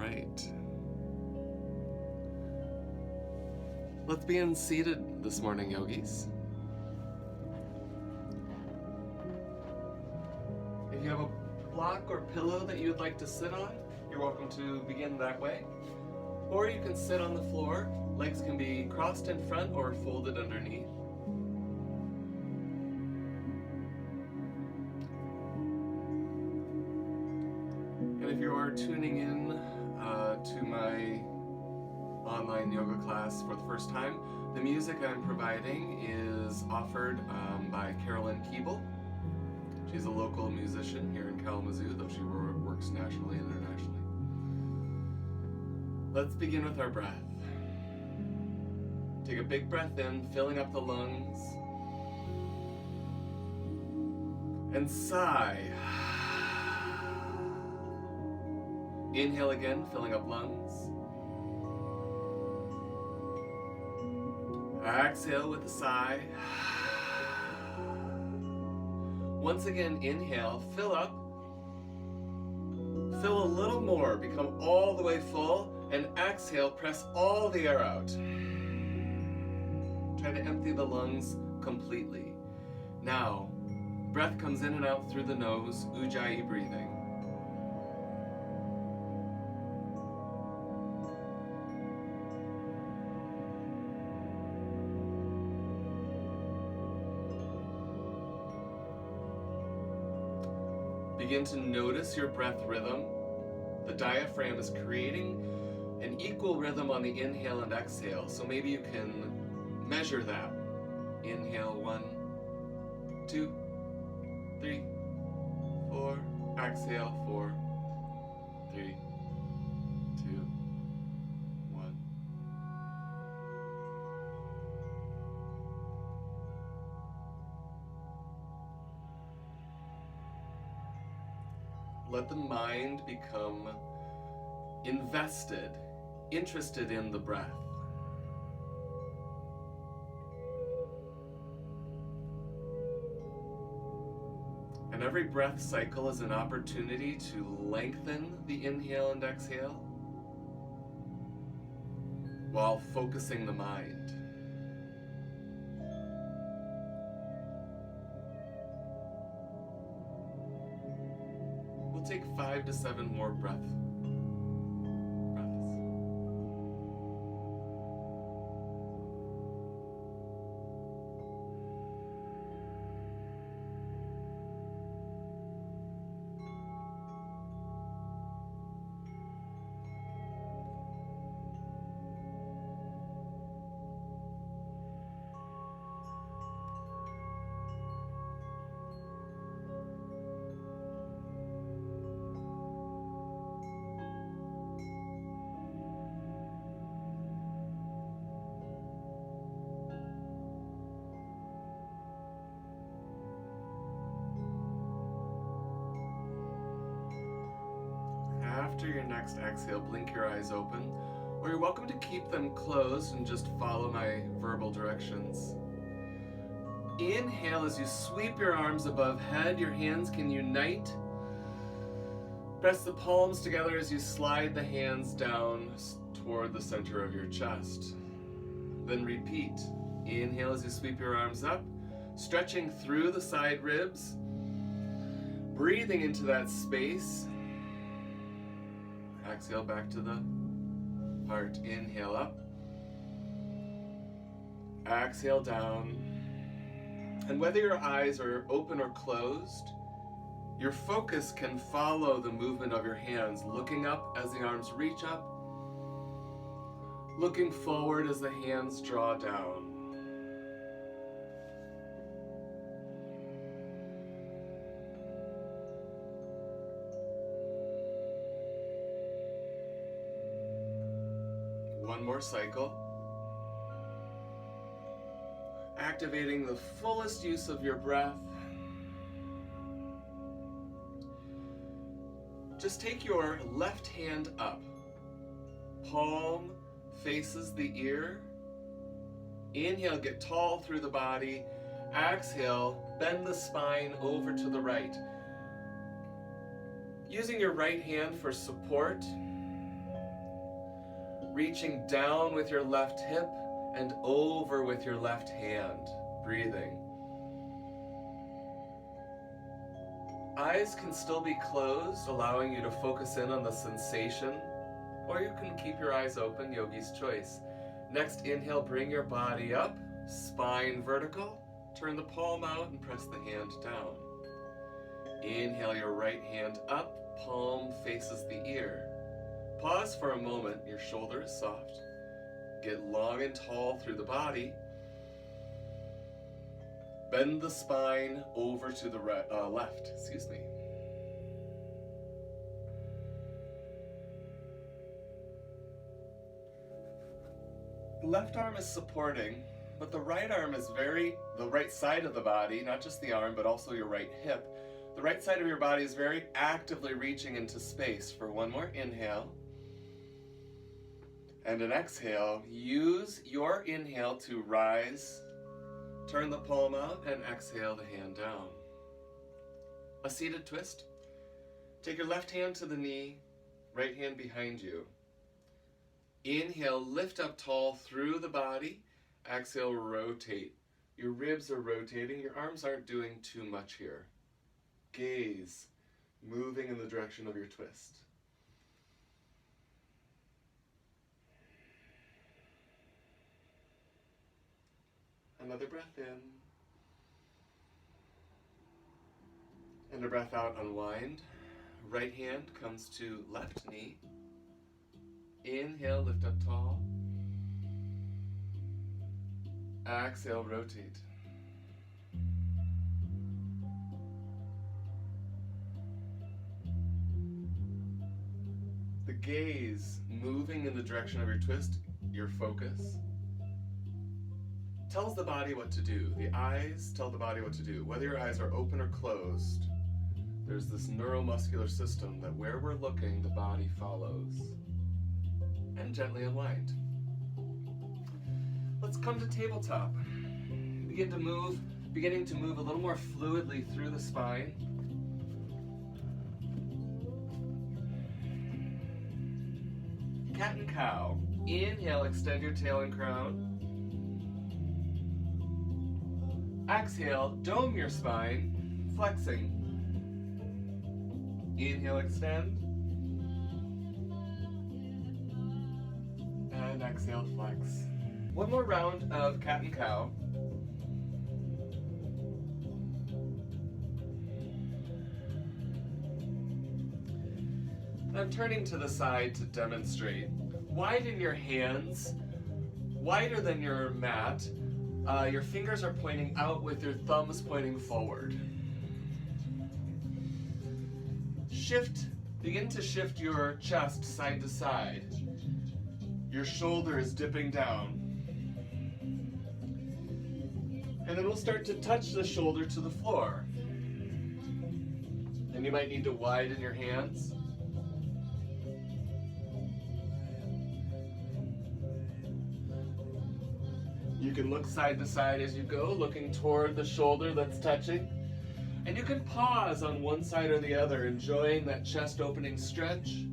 right. Let's begin seated this morning, yogis. If you have a block or pillow that you would like to sit on, you're welcome to begin that way. Or you can sit on the floor. Legs can be crossed in front or folded underneath. And if you are tuning in to my online yoga class for the first time, the music I'm providing is offered by Carolyn Keeble. She's a local musician here in Kalamazoo, though she works nationally and internationally. Let's begin with our breath. Take a big breath in, filling up the lungs. And sigh. Inhale again, filling up lungs. Exhale with a sigh. Once again, inhale, fill up. Fill a little more, become all the way full, and exhale, press all the air out. Try to empty the lungs completely. Now, breath comes in and out through the nose, Ujjayi breathing. Begin to notice your breath rhythm. The diaphragm is creating an equal rhythm on the inhale and exhale, so maybe you can measure that. Inhale, 1, 2, 3, 4. Exhale, 4, 3, 2, 1. Let the mind become invested, interested in the breath. And every breath cycle is an opportunity to lengthen the inhale and exhale while focusing the mind. We'll take 5 to 7 more breaths. After your next exhale, blink your eyes open, or you're welcome to keep them closed and just follow my verbal directions. Inhale as you sweep your arms above head, your hands can unite. Press the palms together as you slide the hands down toward the center of your chest. Then repeat. Inhale as you sweep your arms up, stretching through the side ribs, breathing into that space. Exhale back to the heart. Inhale up. Exhale down. And whether your eyes are open or closed, your focus can follow the movement of your hands, looking up as the arms reach up, looking forward as the hands draw down. One more cycle. Activating the fullest use of your breath. Just take your left hand up. Palm faces the ear. Inhale, get tall through the body. Exhale, bend the spine over to the right. Using your right hand for support, Reaching down with your left hip and over with your left hand. Breathing. Eyes can still be closed, allowing you to focus in on the sensation, or you can keep your eyes open, yogi's choice. Next, inhale, bring your body up, spine vertical, turn the palm out and press the hand down. Inhale your right hand up, palm faces the ear. Pause for a moment, your shoulder is soft. Get long and tall through the body. Bend the spine over to the left, The left arm is supporting, but the right arm is the right side of the body, not just the arm, but also your right hip. The right side of your body is very actively reaching into space. For one more inhale and an exhale, use your inhale to rise, turn the palm out, and exhale the hand down. A seated twist. Take your left hand to the knee, right hand behind you. Inhale, lift up tall through the body. Exhale, rotate. Your ribs are rotating. Your arms aren't doing too much here. Gaze, moving in the direction of your twist. Another breath in. And a breath out, unwind. Right hand comes to left knee. Inhale, lift up tall. Exhale, rotate. The gaze moving in the direction of your twist, your focus, tells the body what to do. The eyes tell the body what to do. Whether your eyes are open or closed, there's this neuromuscular system that where we're looking, the body follows. And gently unwind. Let's come to tabletop. Beginning to move a little more fluidly through the spine. Cat and cow. Inhale, extend your tail and crown. Exhale, dome your spine, flexing. Inhale, extend. And exhale, flex. One more round of cat and cow. I'm turning to the side to demonstrate. Widen your hands, wider than your mat. Your fingers are pointing out with your thumbs pointing forward. Begin to shift your chest side to side. Your shoulder is dipping down. And then we'll start to touch the shoulder to the floor. And you might need to widen your hands. You can look side to side as you go, looking toward the shoulder that's touching. And you can pause on one side or the other, enjoying that chest opening stretch.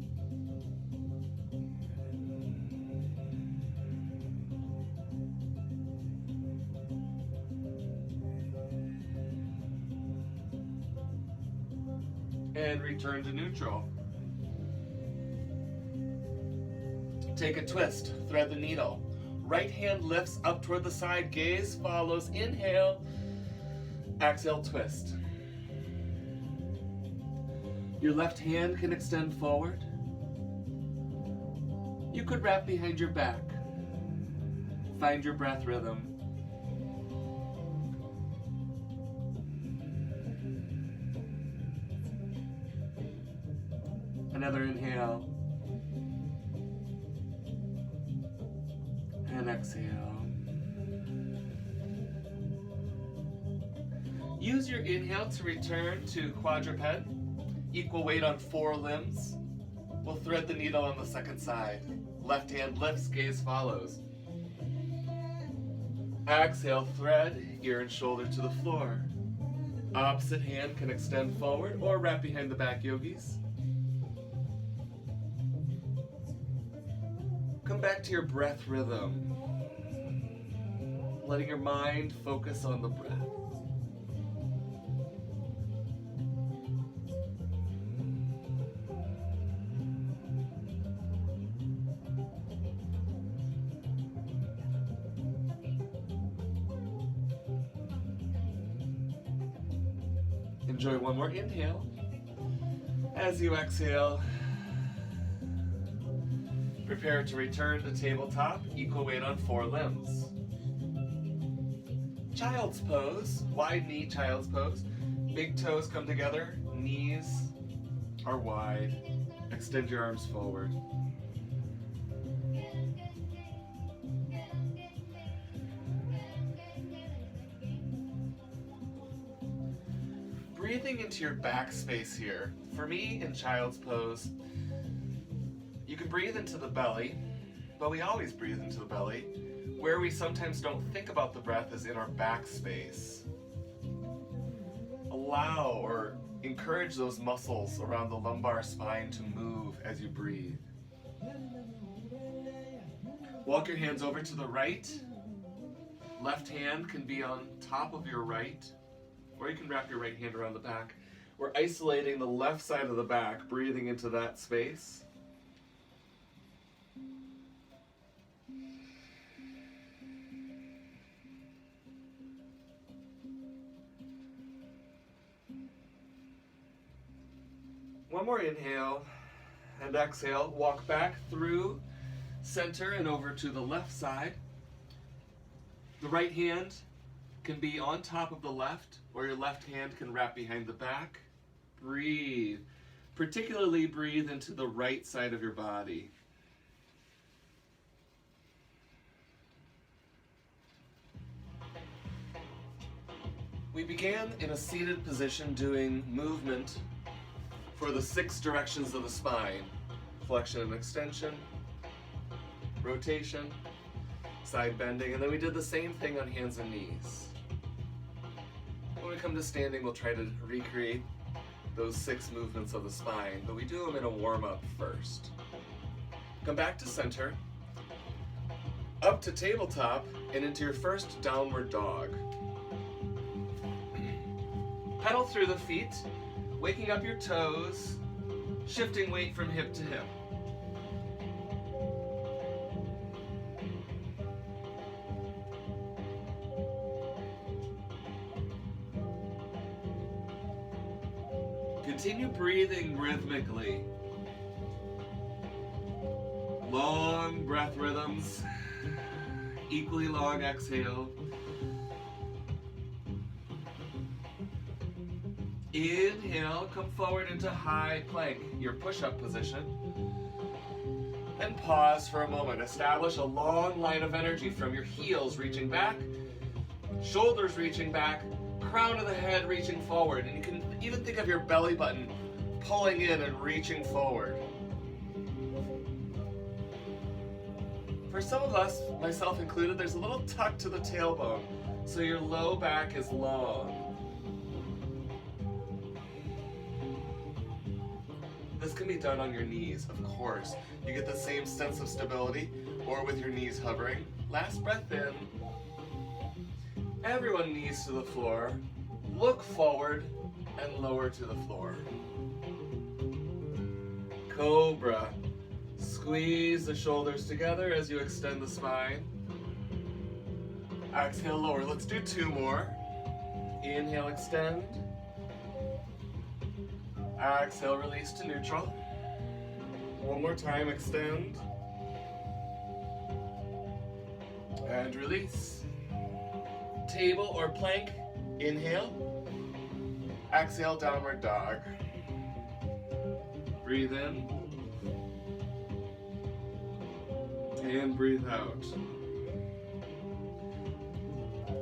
And return to neutral. Take a twist, thread the needle. Right hand lifts up toward the side, gaze follows, inhale, exhale, twist. Your left hand can extend forward. You could wrap behind your back. Find your breath rhythm. Another inhale. And exhale. Use your inhale to return to quadruped. Equal weight on 4 limbs. We'll thread the needle on the second side. Left hand lifts, gaze follows. Exhale, thread, ear and shoulder to the floor. Opposite hand can extend forward or wrap behind the back, yogis. Come back to your breath rhythm, letting your mind focus on the breath. Enjoy one more inhale. As you exhale, prepare to return to tabletop, equal weight on 4 limbs. Child's pose, wide knee child's pose. Big toes come together, knees are wide. Extend your arms forward. Breathing into your back space here. For me, in child's pose, you can breathe into the belly, but we always breathe into the belly. Where we sometimes don't think about the breath is in our back space. Allow or encourage those muscles around the lumbar spine to move as you breathe. Walk your hands over to the right. Left hand can be on top of your right, or you can wrap your right hand around the back. We're isolating the left side of the back, breathing into that space. One more inhale and exhale. Walk back through center and over to the left side. The right hand can be on top of the left, or your left hand can wrap behind the back. Breathe. Particularly breathe into the right side of your body. We began in a seated position doing movement for the 6 directions of the spine. Flexion and extension, rotation, side bending, and then we did the same thing on hands and knees. When we come to standing, we'll try to recreate those 6 movements of the spine, but we do them in a warm-up first. Come back to center, up to tabletop, and into your first downward dog. Pedal through the feet, waking up your toes, shifting weight from hip to hip. Continue breathing rhythmically. Long breath rhythms, equally long exhale. Inhale, come forward into high plank, your push-up position. And pause for a moment. Establish a long line of energy from your heels reaching back, shoulders reaching back, crown of the head reaching forward. And you can even think of your belly button pulling in and reaching forward. For some of us, myself included, there's a little tuck to the tailbone, so your low back is long. This can be done on your knees, of course. You get the same sense of stability, or with your knees hovering. Last breath in. Everyone knees to the floor. Look forward and lower to the floor. Cobra. Squeeze the shoulders together as you extend the spine. Exhale, lower. Let's do 2 more. Inhale, extend. Exhale, release to neutral. One more time, extend. And release. Table or plank, inhale. Exhale, downward dog. Breathe in. And breathe out.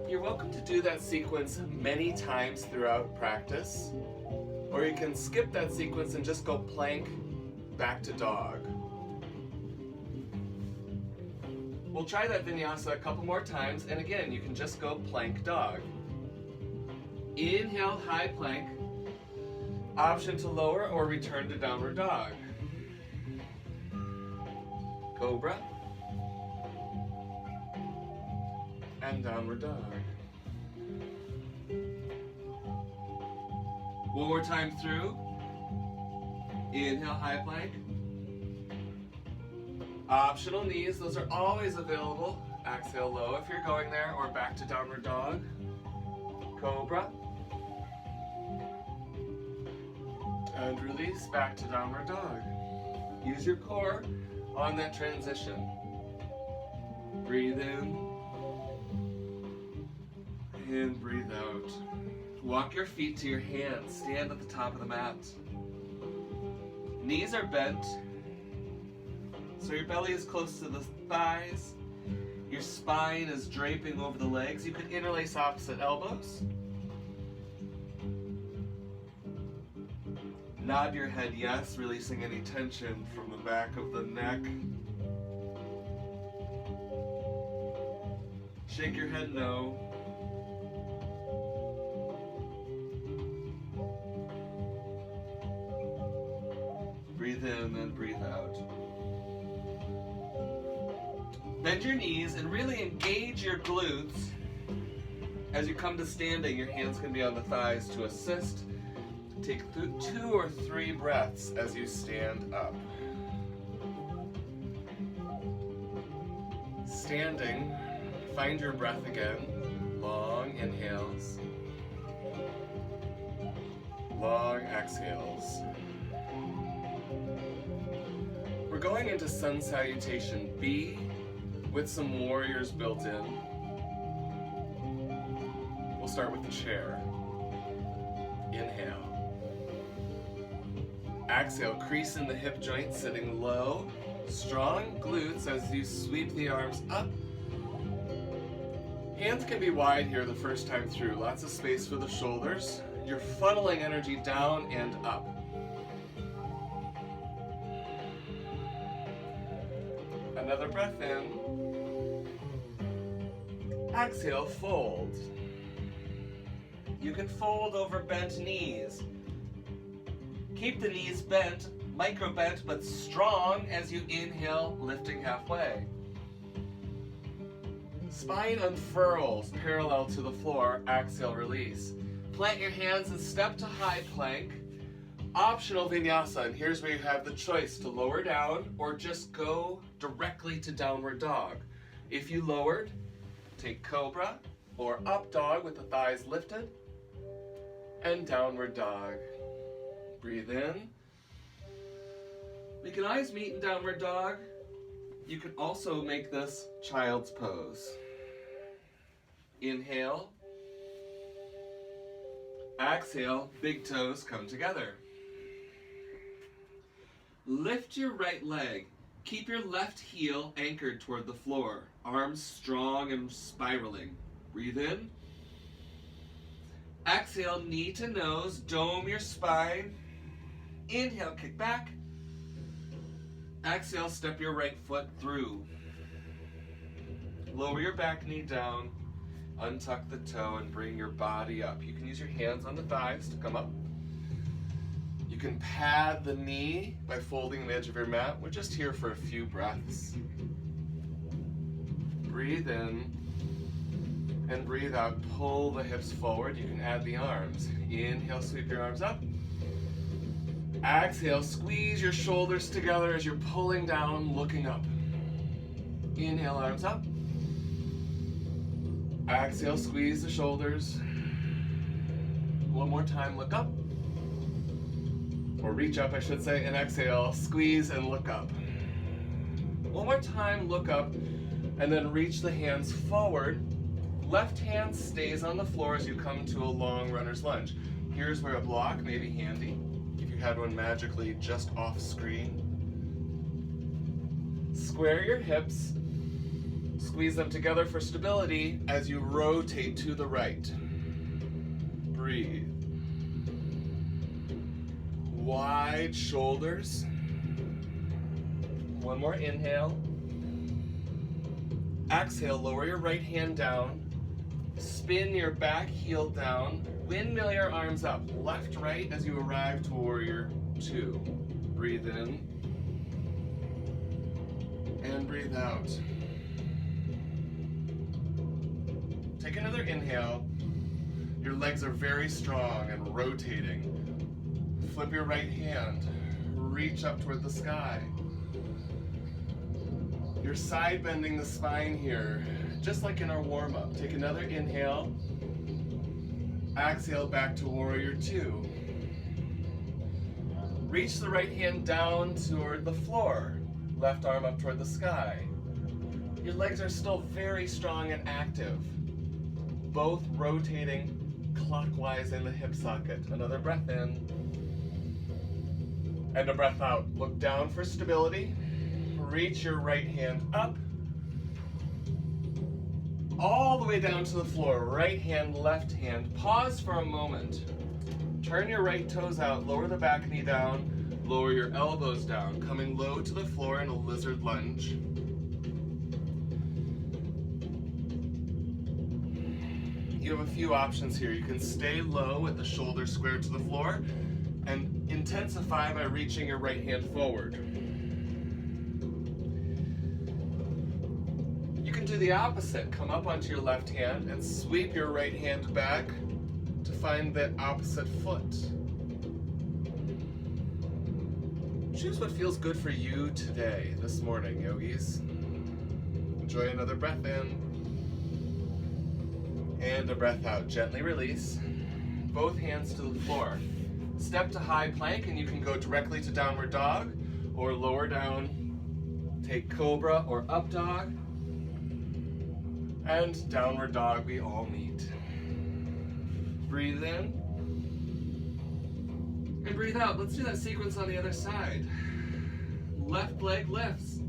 You're welcome to do that sequence many times throughout practice. Or you can skip that sequence and just go plank, back to dog. We'll try that vinyasa a couple more times, and again, you can just go plank, dog. Inhale, high plank. Option to lower or return to downward dog. Cobra. and downward dog. One more time through. Inhale, high plank. Optional knees, those are always available. Exhale low if you're going there, or back to downward dog. Cobra. And release back to downward dog. Use your core on that transition. Breathe in and breathe out. Walk your feet to your hands. Stand at the top of the mat. Knees are bent, so your belly is close to the thighs. Your spine is draping over the legs. You could interlace opposite elbows. Nod your head yes, releasing any tension from the back of the neck. Shake your head no. Breathe in and breathe out. Bend your knees and really engage your glutes. As you come to standing, your hands can be on the thighs to assist. Take 2 or 3 breaths as you stand up. Standing, find your breath again. Long inhales. Long exhales. We're going into Sun Salutation B with some warriors built in. We'll start with the chair. Inhale. Exhale, crease in the hip joint, sitting low. Strong glutes as you sweep the arms up. Hands can be wide here the first time through. Lots of space for the shoulders. You're funneling energy down and up. Another breath in. Exhale, fold. You can fold over bent knees. Keep the knees bent, micro bent, but strong as you inhale, lifting halfway. Spine unfurls parallel to the floor. Exhale, release. Plant your hands and step to high plank. Optional vinyasa, and here's where you have the choice to lower down or just go directly to downward dog. If you lowered, take cobra or up dog with the thighs lifted, and downward dog. Breathe in. We can eyes meet in downward dog. You can also make this child's pose. Inhale. Exhale, big toes come together. Lift your right leg. Keep your left heel anchored toward the floor. Arms strong and spiraling. Breathe in. Exhale, knee to nose. Dome your spine. Inhale, kick back. Exhale, step your right foot through. Lower your back knee down. Untuck the toe and bring your body up. You can use your hands on the thighs to come up. You can pad the knee by folding the edge of your mat. We're just here for a few breaths. Breathe in and breathe out. Pull the hips forward. You can add the arms. Inhale, sweep your arms up. Exhale, squeeze your shoulders together as you're pulling down, looking up. Inhale, arms up. Exhale, squeeze the shoulders. One more time, look up. Or reach up, I should say, and exhale, squeeze and look up. One more time, look up, and then reach the hands forward. Left hand stays on the floor as you come to a long runner's lunge. Here's where a block may be handy. If you had one magically just off screen. Square your hips. Squeeze them together for stability as you rotate to the right. Breathe. Wide shoulders. One more inhale. Exhale, lower your right hand down. Spin your back heel down. Windmill your arms up, left, right, as you arrive to warrior 2. Breathe in. And breathe out. Take another inhale. Your legs are very strong and rotating. Flip your right hand. Reach up toward the sky. You're side bending the spine here, just like in our warm-up. Take another inhale. Exhale back to warrior two. Reach the right hand down toward the floor. Left arm up toward the sky. Your legs are still very strong and active. Both rotating clockwise in the hip socket. Another breath in. And a breath out. Look down for stability. Reach your right hand up. All the way down to the floor. Right hand, left hand. Pause for a moment. Turn your right toes out. Lower the back knee down. Lower your elbows down. Coming low to the floor in a lizard lunge. You have a few options here. You can stay low with the shoulders squared to the floor and intensify by reaching your right hand forward. You can do the opposite. Come up onto your left hand and sweep your right hand back to find the opposite foot. Choose what feels good for you today, this morning, yogis. Enjoy another breath in. And a breath out. Gently release. Both hands to the floor. Step to high plank and you can go directly to downward dog or lower down. Take cobra or up dog. And downward dog, we all meet. Breathe in. And breathe out. Let's do that sequence on the other side. Left leg lifts.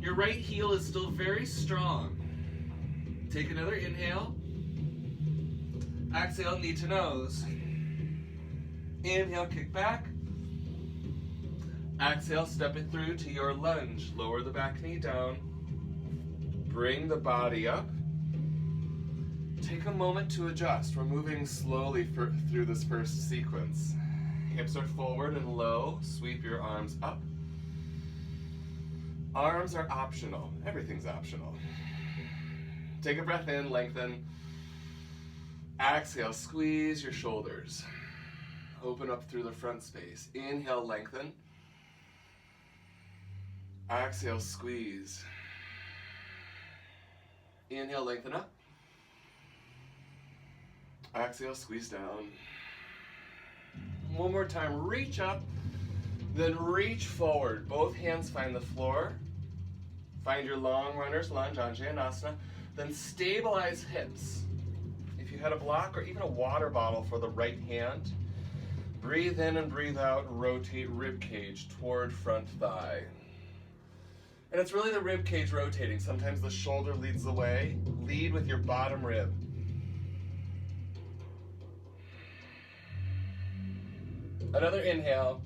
Your right heel is still very strong. Take another inhale. Exhale, knee to nose. Inhale, kick back. Exhale, step it through to your lunge. Lower the back knee down. Bring the body up. Take a moment to adjust. We're moving slowly through this first sequence. Hips are forward and low. Sweep your arms up. Arms are optional. Everything's optional. Take a breath in, lengthen. Exhale, squeeze your shoulders. Open up through the front space. Inhale, lengthen. Exhale, squeeze. Inhale, lengthen up. Exhale, squeeze down. One more time, reach up, then reach forward. Both hands find the floor. Find your long runner's lunge, Anjaneyasana. Then stabilize hips. If you had a block or even a water bottle for the right hand, breathe in and breathe out, rotate rib cage toward front thigh. And it's really the rib cage rotating. Sometimes the shoulder leads the way. Lead with your bottom rib. Another inhale.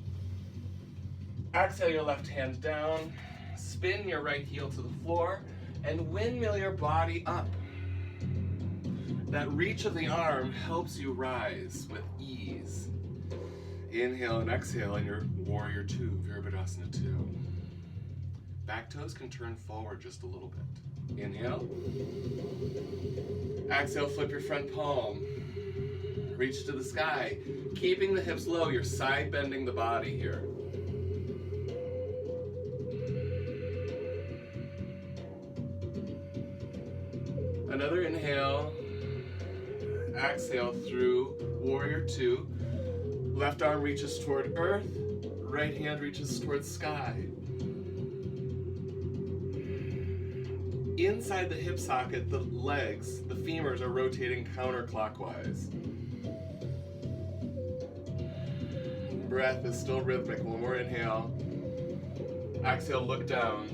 Exhale your left hand down. Spin your right heel to the floor and windmill your body up. That reach of the arm helps you rise with ease. Inhale and exhale in your warrior two, Virabhadasana 2. Back toes can turn forward just a little bit. Inhale. Exhale, flip your front palm. Reach to the sky. Keeping the hips low, you're side bending the body here. Another inhale. Exhale through warrior two. Left arm reaches toward earth. Right hand reaches toward sky. Inside the hip socket, the legs, the femurs are rotating counterclockwise. Breath is still rhythmic. One more inhale. Exhale, look down.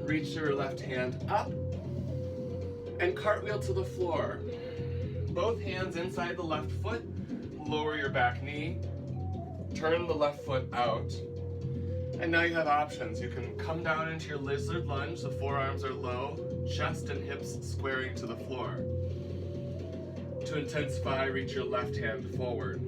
Reach your left hand up and cartwheel to the floor. Both hands inside the left foot. Lower your back knee. Turn the left foot out. And now you have options. You can come down into your lizard lunge. The forearms are low. Chest and hips squaring to the floor. To intensify, reach your left hand forward.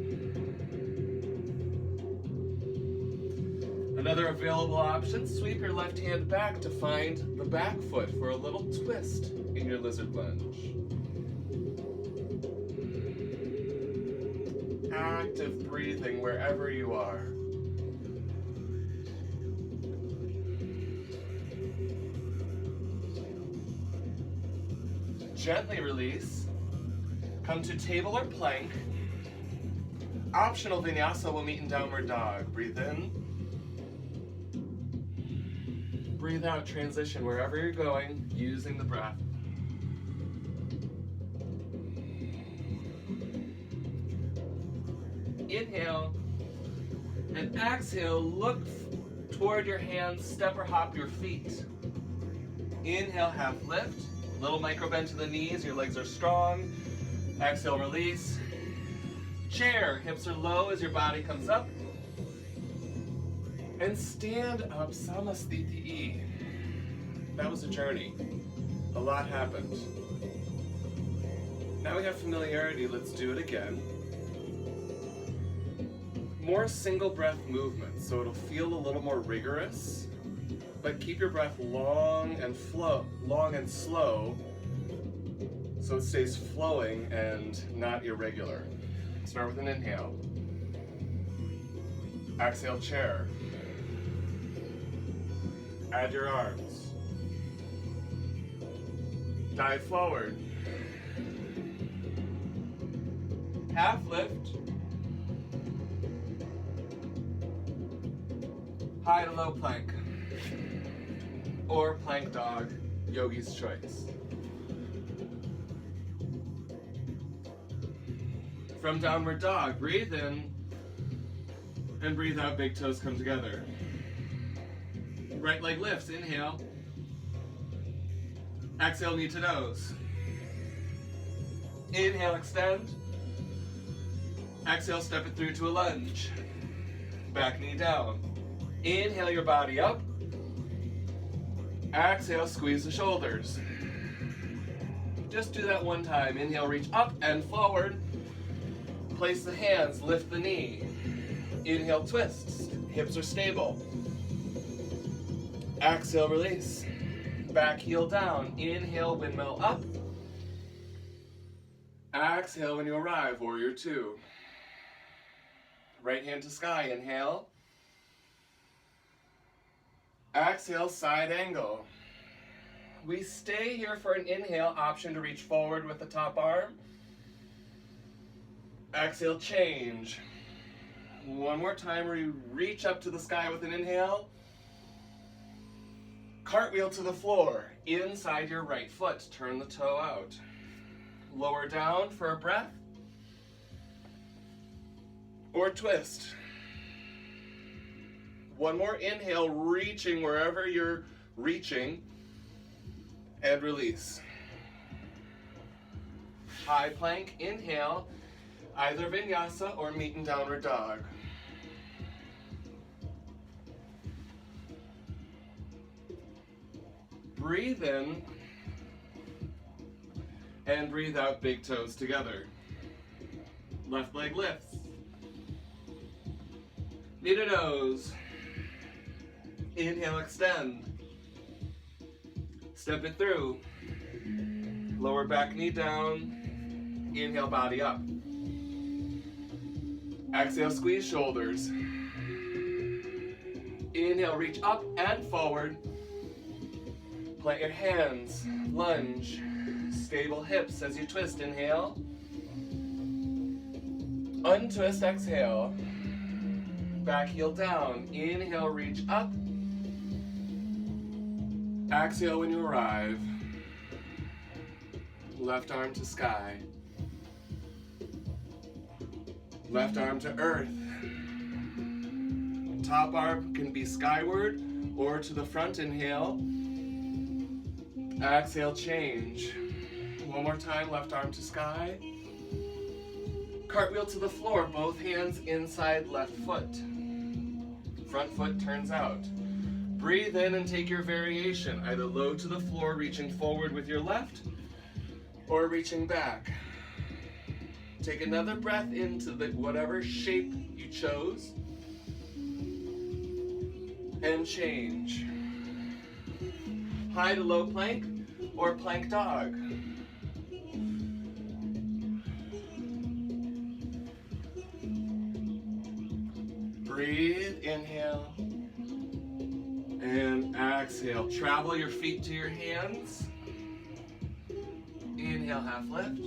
Another available option, sweep your left hand back to find the back foot for a little twist in your lizard lunge. Active breathing wherever you are. Gently release. Come to table or plank. Optional vinyasa will meet in downward dog. Breathe in. Breathe out, transition wherever you're going, using the breath. Inhale and exhale, look toward your hands, step or hop your feet. Inhale, half lift, little micro bend to the knees, your legs are strong. Exhale, release. Chair, hips are low as your body comes up. And stand up, Samasthiti. That was a journey. A lot happened. Now we have familiarity, let's do it again. More single breath movements, so it'll feel a little more rigorous, but keep your breath long and slow, so it stays flowing and not irregular. Start with an inhale. Exhale, chair. Add your arms. Dive forward. Half lift. High to low plank. Or plank dog, yogi's choice. From downward dog, breathe in and breathe out, big toes come together. Right leg lifts, inhale. Exhale, knee to nose. Inhale, extend. Exhale, step it through to a lunge. Back knee down. Inhale your body up. Exhale, squeeze the shoulders. Just do that one time. Inhale, reach up and forward. Place the hands, lift the knee. Inhale, twist. Hips are stable. Exhale, release. Back heel down. Inhale, windmill up. Exhale when you arrive, warrior two. Right hand to sky, inhale. Exhale, side angle. We stay here for an inhale, option to reach forward with the top arm. Exhale, change. One more time where you reach up to the sky with an inhale. Cartwheel to the floor, inside your right foot. Turn the toe out. Lower down for a breath. Or twist. One more inhale, reaching wherever you're reaching. And release. High plank, inhale. Either vinyasa or meet in downward dog. Breathe in and breathe out, big toes together. Left leg lifts. Knee to nose. Inhale, extend. Step it through. Lower back knee down. Inhale, body up. Exhale, squeeze shoulders. Inhale, reach up and forward. Plant your hands, lunge. Stable hips as you twist, inhale. Untwist, exhale. Back heel down. Inhale, reach up. Exhale when you arrive. Left arm to sky. Left arm to earth. Top arm can be skyward or to the front, inhale. Exhale, change. One more time, left arm to sky. Cartwheel to the floor, both hands inside left foot. Front foot turns out. Breathe in and take your variation, either low to the floor, reaching forward with your left, or reaching back. Take another breath into whatever shape you chose. and change. High to low plank or plank dog. Breathe, inhale, and exhale. Travel your feet to your hands. Inhale, half lift.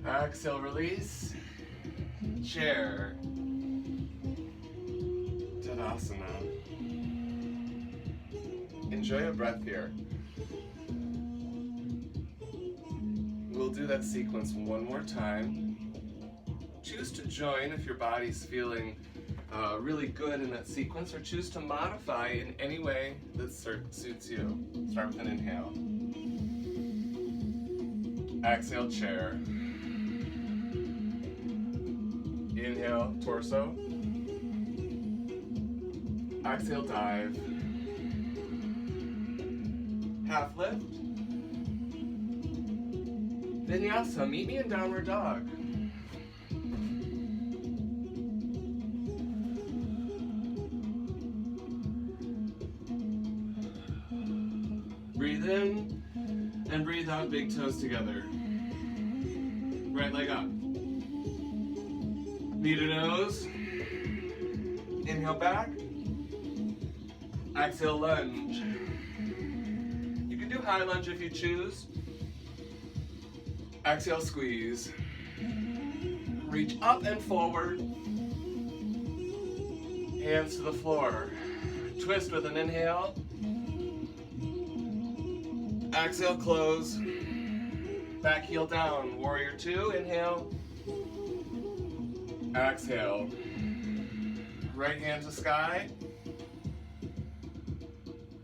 Exhale, release. Chair. Tadasana. Enjoy a breath here. We'll do that sequence one more time. Choose to join if your body's feeling really good in that sequence, or choose to modify in any way that suits you. Start with an inhale. Exhale, chair. Inhale, torso. Exhale, dive. Half lift. Vinyasa, meet me in downward dog. Breathe in and breathe out, big toes together. Right leg up. Knee to nose. Inhale back. Exhale, lunge. You can do high lunge if you choose. Exhale, squeeze. Reach up and forward. Hands to the floor. Twist with an inhale. Exhale, close. Back heel down. Warrior two, inhale. Exhale. Right hand to sky.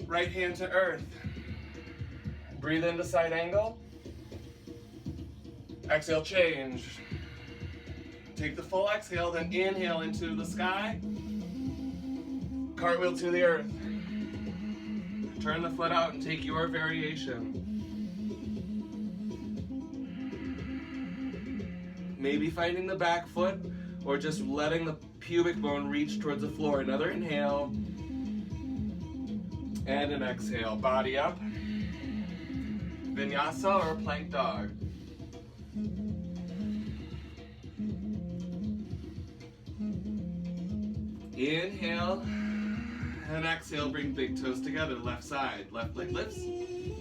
Right hand to earth. Breathe into side angle. Exhale, change. Take the full exhale, then inhale into the sky. Cartwheel to the earth. Turn the foot out and take your variation. Maybe finding the back foot or just letting the pubic bone reach towards the floor. Another inhale and an exhale. Body up. Vinyasa or plank dog. Inhale and exhale, bring big toes together, left side, left leg lifts. Knee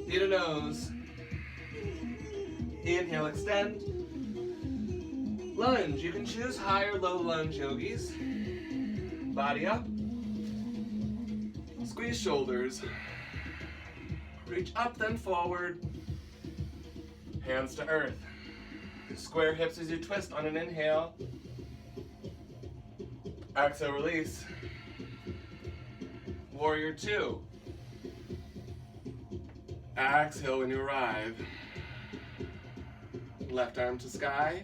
to nose. Inhale, extend. Lunge, you can choose high or low lunge, yogis. Body up. Squeeze shoulders. Reach up, then forward. Hands to earth. Square hips as you twist on an inhale. Exhale, release. Warrior two. Exhale when you arrive. Left arm to sky.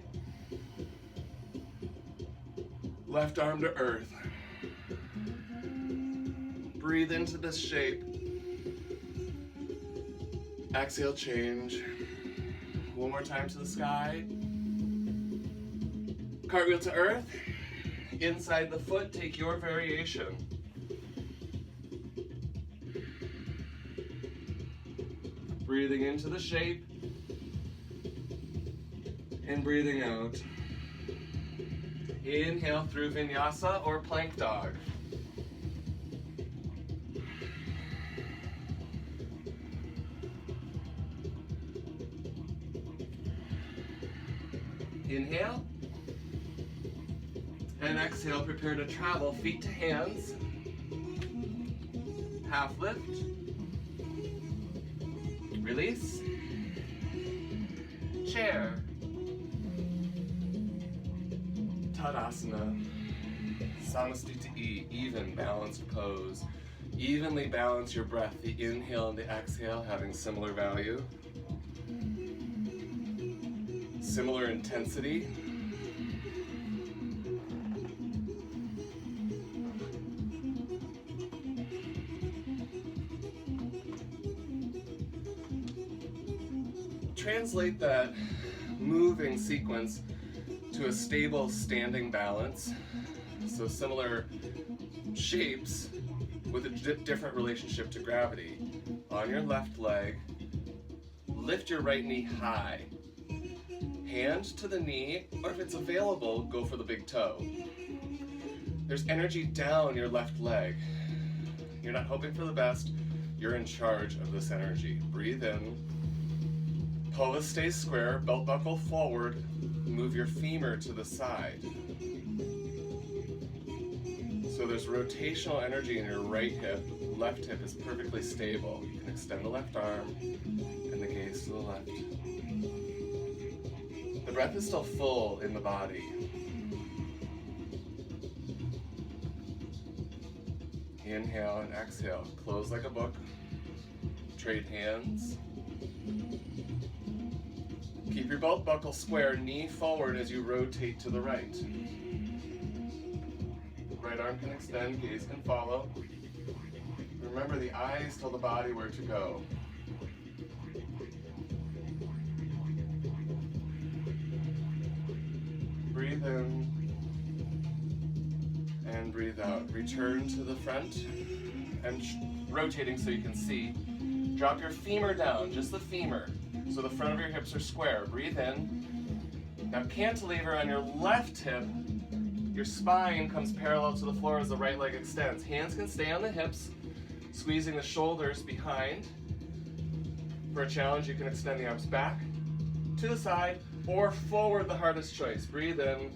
Left arm to earth. Breathe into this shape. Exhale, change. One more time to the sky. Cartwheel to earth. Inside the foot, take your variation. Breathing into the shape and breathing out. Inhale through Vinyasa or plank dog. Inhale. And exhale, prepare to travel, feet to hands. Half lift. Release. Chair. Tadasana. Samasthiti, even balanced pose. Evenly balance your breath, the inhale and the exhale having similar value. Similar intensity. Translate that moving sequence to a stable standing balance. So similar shapes with a different relationship to gravity. On your left leg, lift your right knee high. Hand to the knee, or if it's available, go for the big toe. There's energy down your left leg. You're not hoping for the best, you're in charge of this energy. Breathe in. Pelvis stays square, belt buckle forward, move your femur to the side. So there's rotational energy in your right hip, left hip is perfectly stable. You can extend the left arm and the gaze to the left. The breath is still full in the body. Inhale and exhale. Close like a book. Trade hands. Keep your belt buckle square, knee forward as you rotate to the right. Right arm can extend, gaze can follow. Remember, the eyes tell the body where to go. Breathe in and breathe out. Return to the front and rotating so you can see. Drop your femur down, just the femur, so the front of your hips are square. Breathe in. Now cantilever on your left hip. Your spine comes parallel to the floor as the right leg extends. Hands can stay on the hips, squeezing the shoulders behind. For a challenge, you can extend the arms back, to the side, or forward, the hardest choice. Breathe in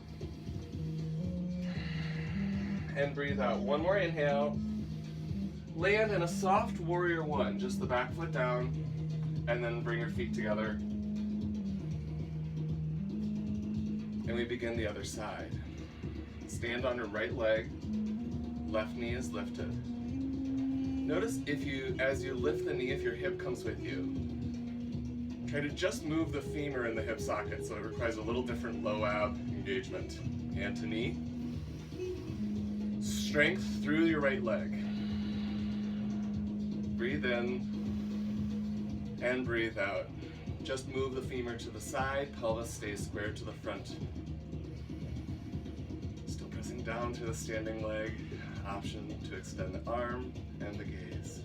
and breathe out. One more inhale. Land in a soft warrior one, just the back foot down, and then bring your feet together. And we begin the other side. Stand on your right leg, left knee is lifted. Notice if you, as you lift the knee, if your hip comes with you, try to just move the femur in the hip socket, so it requires a little different low ab engagement. Hand to knee. Strength through your right leg. Breathe in and breathe out. Just move the femur to the side, pelvis stays square to the front. Still pressing down through the standing leg. Option to extend the arm and the gaze.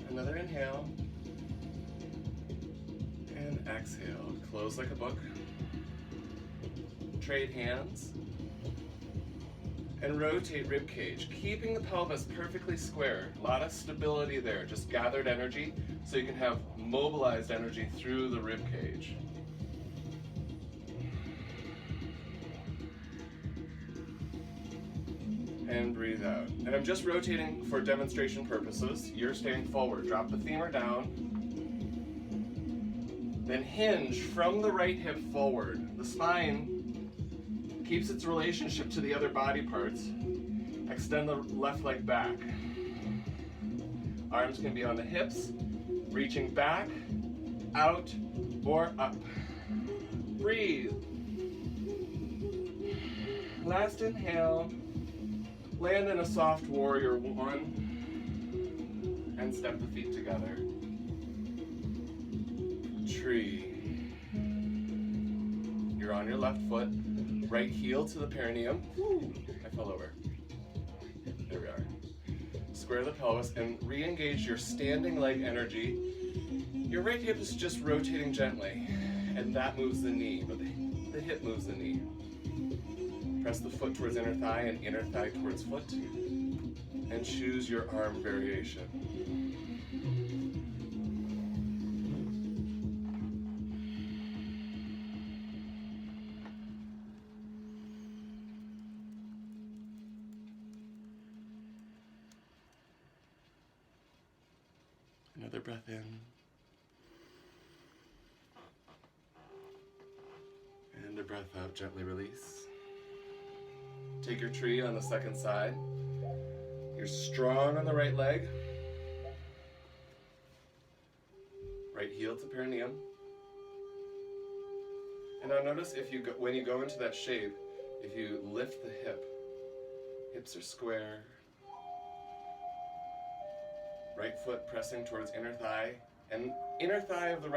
Another inhale. And exhale. Close like a book. Trade hands. And rotate rib cage, keeping the pelvis perfectly square. A lot of stability there, just gathered energy, so you can have mobilized energy through the rib cage. And breathe out. And I'm just rotating for demonstration purposes. You're staying forward. Drop the femur down. Then hinge from the right hip forward. The spine keeps its relationship to the other body parts. Extend the left leg back. Arms can be on the hips, reaching back, out, or up. Breathe. Last inhale. Land in a soft warrior one. And step the feet together. Tree. You're on your left foot. Right heel to the perineum. Woo, I fell over. There we are. Square the pelvis and re-engage your standing leg energy. Your right hip is just rotating gently, and that moves the knee, but the hip moves the knee. Press the foot towards inner thigh and inner thigh towards foot, and choose your arm variation. Another breath in. And a breath out, gently release. Take your tree on the second side. You're strong on the right leg. Right heel to perineum. And now notice if you go, when you go into that shape, if you lift the hip, hips are square. Right foot pressing towards inner thigh, and inner thigh of the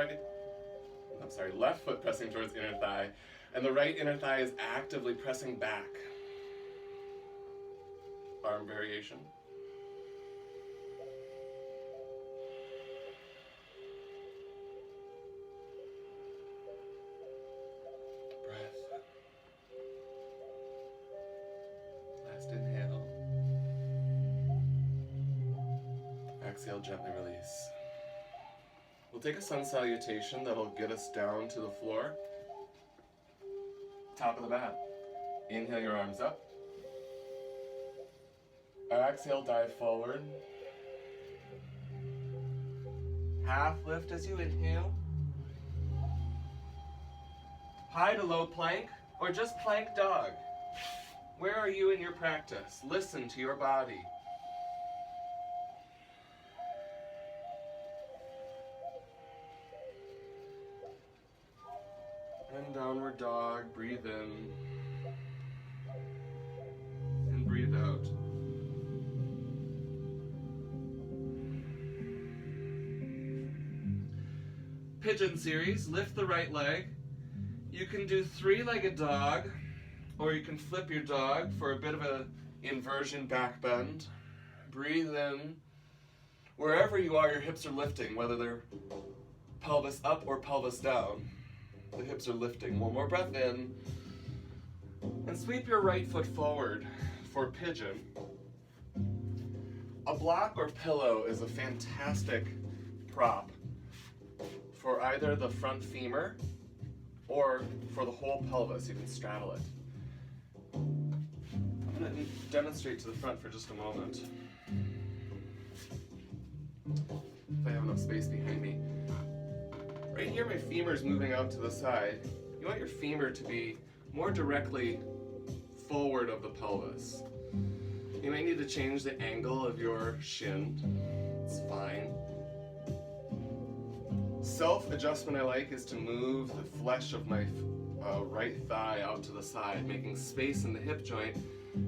left foot pressing towards inner thigh, and the right inner thigh is actively pressing back. Arm variation. Breath. Last inhale. Exhale, gently release. We'll take a sun salutation that'll get us down to the floor. Top of the mat. Inhale your arms up. Exhale, dive forward. Half lift as you inhale. High to low plank, or just plank dog. Where are you in your practice? Listen to your body. And downward dog, breathe in. And breathe out. Pigeon series, lift the right leg. You can do three-legged dog, or you can flip your dog for a bit of an inversion back bend. Breathe in. Wherever you are, your hips are lifting, whether they're pelvis up or pelvis down. The hips are lifting. One more breath in. And sweep your right foot forward for pigeon. A block or pillow is a fantastic prop for either the front femur or for the whole pelvis. You can straddle it. I'm going to demonstrate to the front for just a moment. If I have enough space behind me. Right here, my femur is moving out to the side. You want your femur to be more directly forward of the pelvis. You might need to change the angle of your shin. It's fine. Self-adjustment I like is to move the flesh of my right thigh out to the side, making space in the hip joint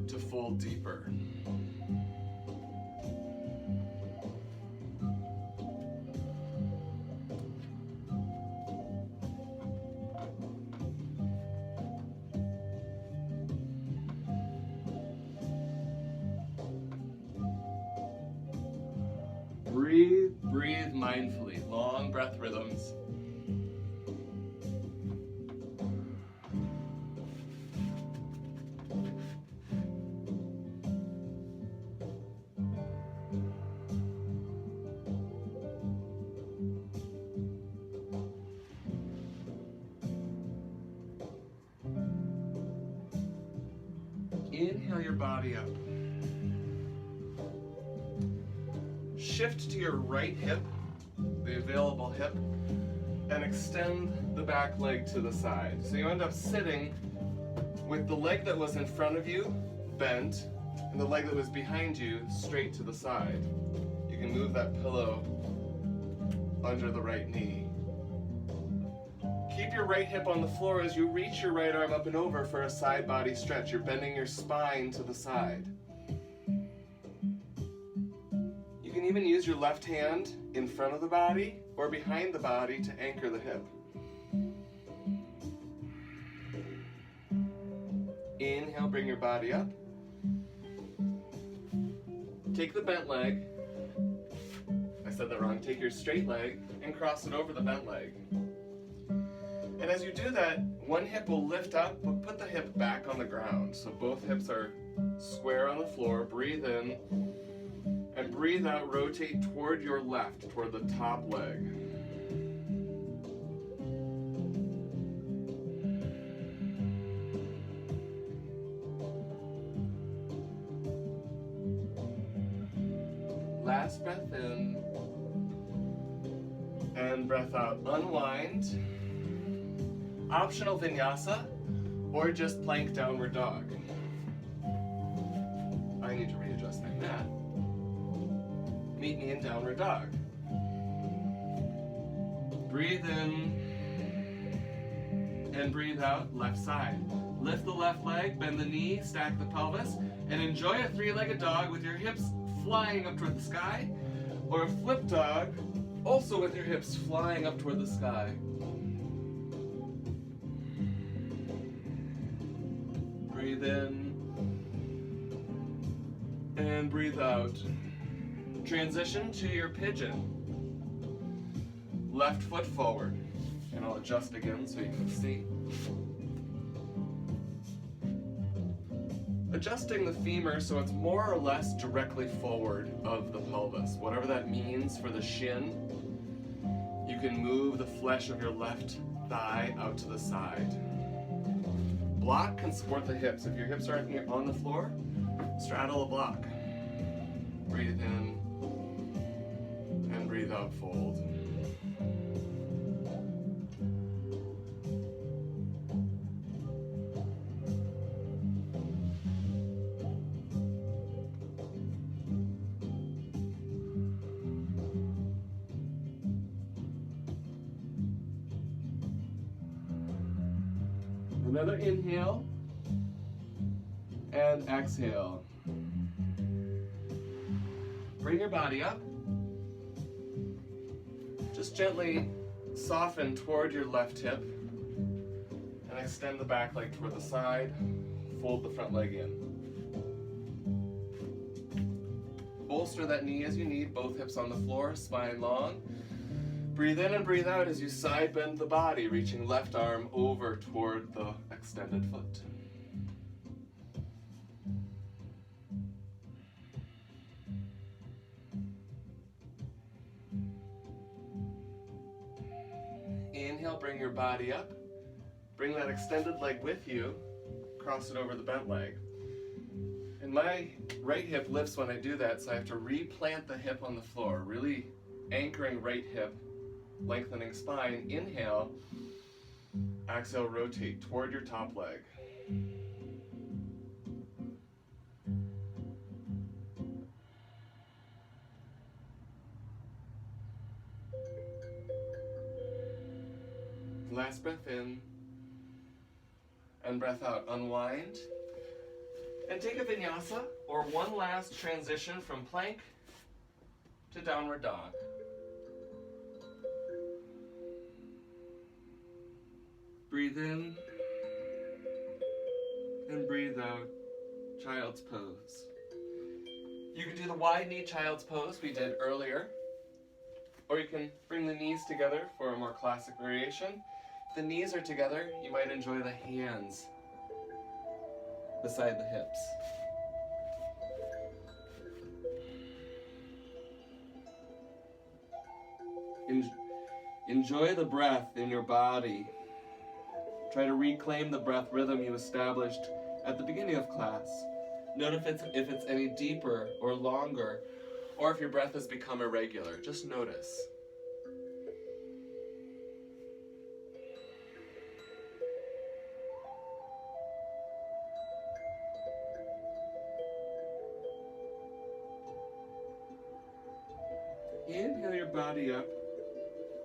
to fold deeper. Breathe mindfully, long breath rhythms. Inhale your body up. Shift to your right hip, the available hip, and extend the back leg to the side. So you end up sitting with the leg that was in front of you bent and the leg that was behind you straight to the side. You can move that pillow under the right knee. Keep your right hip on the floor as you reach your right arm up and over for a side body stretch. You're bending your spine to the side. You can even use your left hand in front of the body or behind the body to anchor the hip. Inhale, bring your body up. Take the bent leg. I said that wrong. Take your straight leg and cross it over the bent leg. And as you do that, one hip will lift up, but put the hip back on the ground. So both hips are square on the floor. Breathe in. And breathe out, rotate toward your left, toward the top leg. Last breath in. And breath out. Unwind. Optional vinyasa, or just plank downward dog. I need to readjust my mat. Meet me in downward dog. Breathe in and breathe out, left side. Lift the left leg, bend the knee, stack the pelvis, and enjoy a three-legged dog with your hips flying up toward the sky, or a flip dog Also with your hips flying up toward the sky. Breathe in and breathe out. Transition to your pigeon. Left foot forward. And I'll adjust again so you can see. Adjusting the femur so it's more or less directly forward of the pelvis. Whatever that means for the shin, you can move the flesh of your left thigh out to the side. Block can support the hips. If your hips are on the floor, straddle a block. Breathe in and breathe out, fold. Another inhale and exhale. Bring your body up. Just gently soften toward your left hip and extend the back leg toward the side. Fold the front leg in. Bolster that knee as you need, both hips on the floor, spine long. Breathe in and breathe out as you side bend the body, reaching left arm over toward the extended foot. Inhale, bring your body up. Bring that extended leg with you. Cross it over the bent leg. And my right hip lifts when I do that, so I have to replant the hip on the floor, really anchoring right hip. Lengthening spine, inhale, exhale, rotate toward your top leg. Last breath in and breath out. Unwind and take a vinyasa or one last transition from plank to downward dog. Breathe in and breathe out, child's pose. You can do the wide knee child's pose we did earlier, or you can bring the knees together for a more classic variation. If the knees are together, you might enjoy the hands beside the hips. Enjoy the breath in your body. Try to reclaim the breath rhythm you established at the beginning of class. Note if it's any deeper or longer, or if your breath has become irregular. Just notice. Inhale your body up,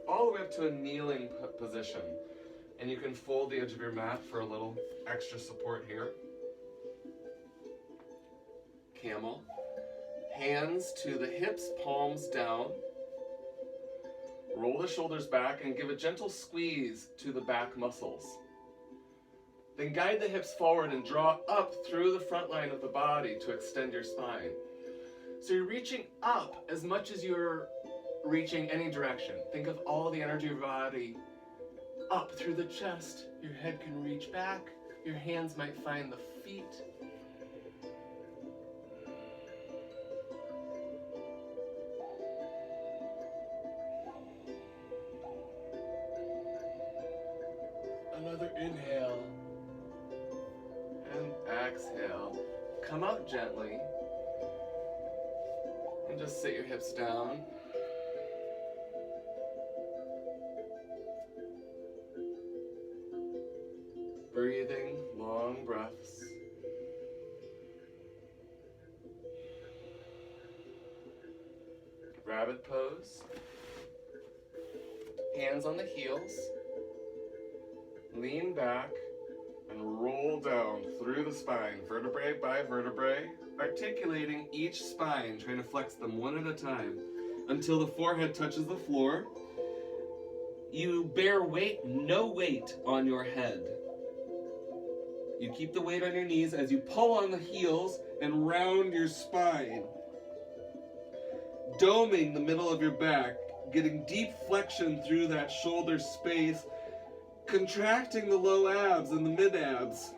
all the way up to a kneeling position. And you can fold the edge of your mat for a little extra support here. Camel. Hands to the hips, palms down. Roll the shoulders back and give a gentle squeeze to the back muscles. Then guide the hips forward and draw up through the front line of the body to extend your spine. So you're reaching up as much as you're reaching any direction. Think of all the energy of your body up through the chest. Your head can reach back. Your hands might find the feet. Another inhale and exhale. Come out gently and just sit your hips down. Breathing long breaths. Rabbit pose. Hands on the heels. Lean back and roll down through the spine, vertebrae by vertebrae, articulating each spine, trying to flex them one at a time. until the forehead touches the floor. You bear weight, no weight on your head. You keep the weight on your knees as you pull on the heels and round your spine. Doming the middle of your back, getting deep flexion through that shoulder space, contracting the low abs and the mid abs.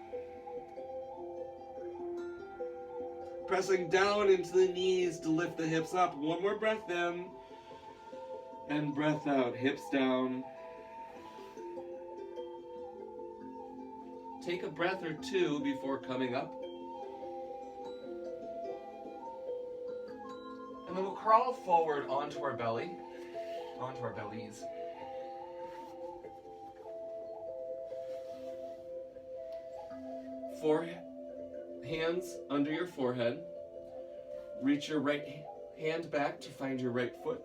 Pressing down into the knees to lift the hips up. One more breath in and breath out, hips down. Take a breath or two before coming up. And then we'll crawl forward onto our belly, onto our bellies. Hands under your forehead. Reach your right hand back to find your right foot.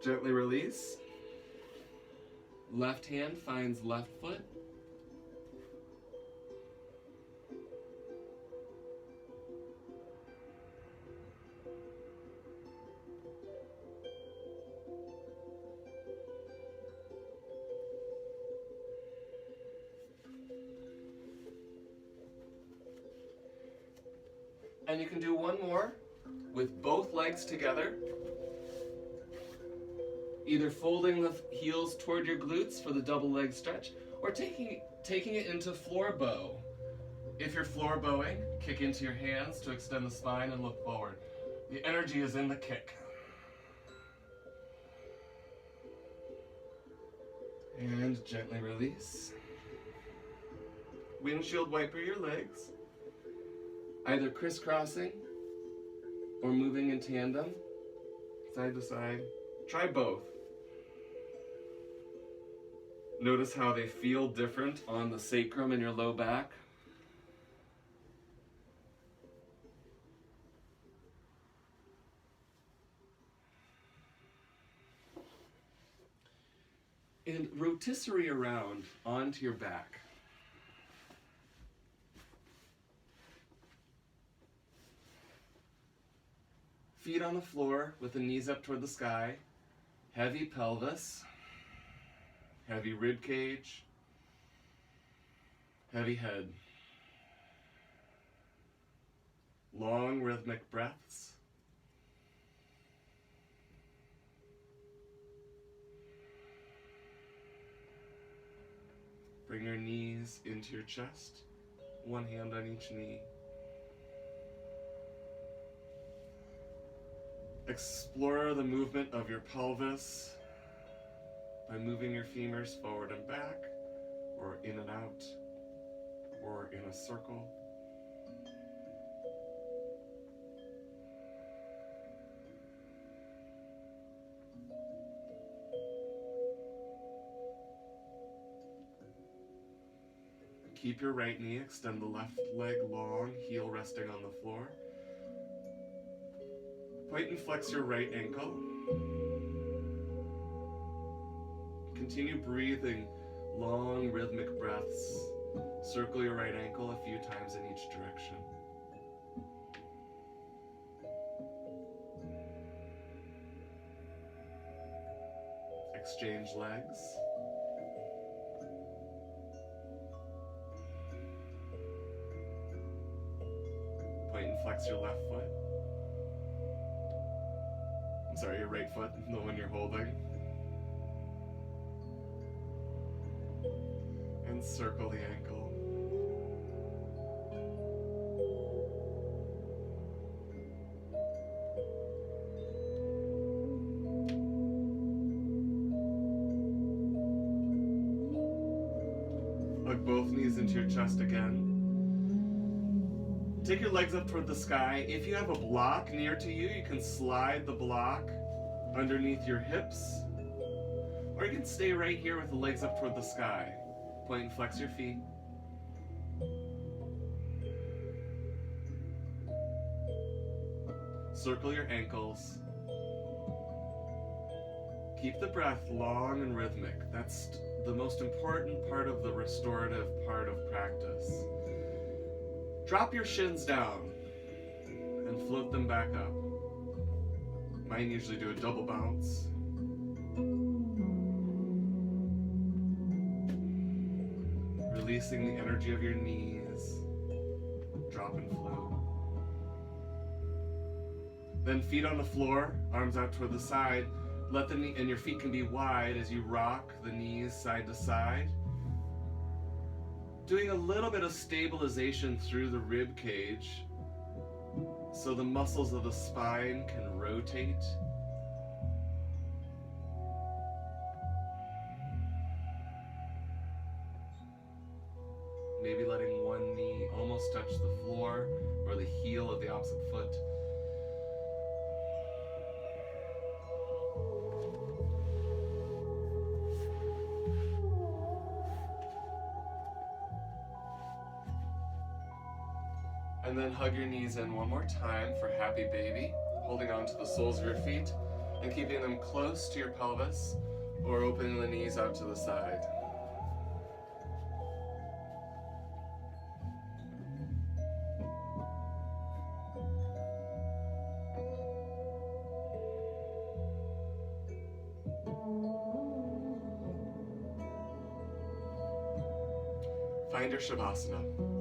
Gently release. Left hand finds left foot. And you can do one more with both legs together. Either folding the heels toward your glutes for the double leg stretch, or taking it into floor bow. If you're floor bowing, kick into your hands to extend the spine and look forward. The energy is in the kick. And gently release. Windshield wiper your legs, either crisscrossing or moving in tandem, side to side. Try both. Notice how they feel different on the sacrum and your low back. And rotisserie around onto your back. Feet on the floor with the knees up toward the sky. Heavy pelvis. Heavy rib cage. Heavy head. Long rhythmic breaths. Bring your knees into your chest, one hand on each knee. Explore the movement of your pelvis by moving your femurs forward and back, or in and out, or in a circle. Keep your right knee, extend the left leg long, heel resting on the floor. Point and flex your right ankle. Continue breathing long rhythmic breaths. Circle your right ankle a few times in each direction. Exchange legs. Point and flex your left foot. I'm sorry, your right foot, the one you're holding. And circle the ankle. Hug both knees into your chest again. Take your legs up toward the sky. If you have a block near to you, you can slide the block underneath your hips. Or you can stay right here with the legs up toward the sky. Point and flex your feet. Circle your ankles. Keep the breath long and rhythmic. That's the most important part of the restorative part of practice. Drop your shins down and float them back up. Mine usually do a double bounce. Releasing the energy of your knees. Drop and float. Then feet on the floor, arms out toward the side. Let the knee, and your feet can be wide as you rock the knees side to side. Doing a little bit of stabilization through the rib cage so the muscles of the spine can rotate. Maybe letting one knee almost touch the floor or the heel of the opposite foot. And then hug your knees in one more time for happy baby, holding on to the soles of your feet and keeping them close to your pelvis or opening the knees out to the side. Find your Shavasana.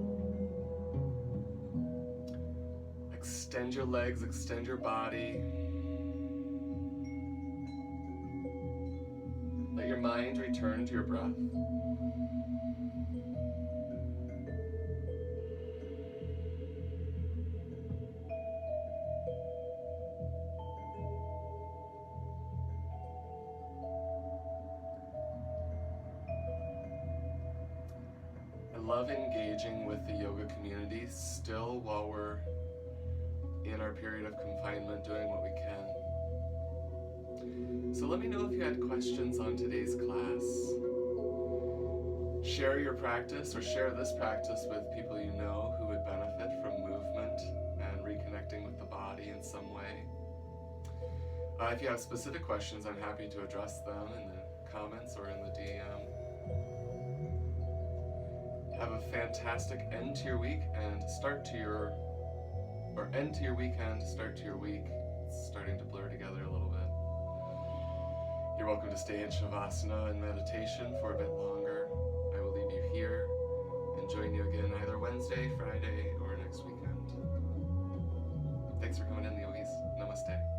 Extend your legs, extend your body. Let your mind return to your breath. I love engaging with the yoga community still while we're in our period of confinement, doing what we can. So let me know if you had questions on today's class. Share your practice or share this practice with people you know who would benefit from movement and reconnecting with the body in some way. If you have specific questions, I'm happy to address them in the comments or in the DM. Have a fantastic end to your week and end to your weekend, start to your week. It's starting to blur together a little bit. You're welcome to stay in Shavasana and meditation for a bit longer. I will leave you here and join you again either Wednesday, Friday, or next weekend. Thanks for coming in, the yogis. Namaste.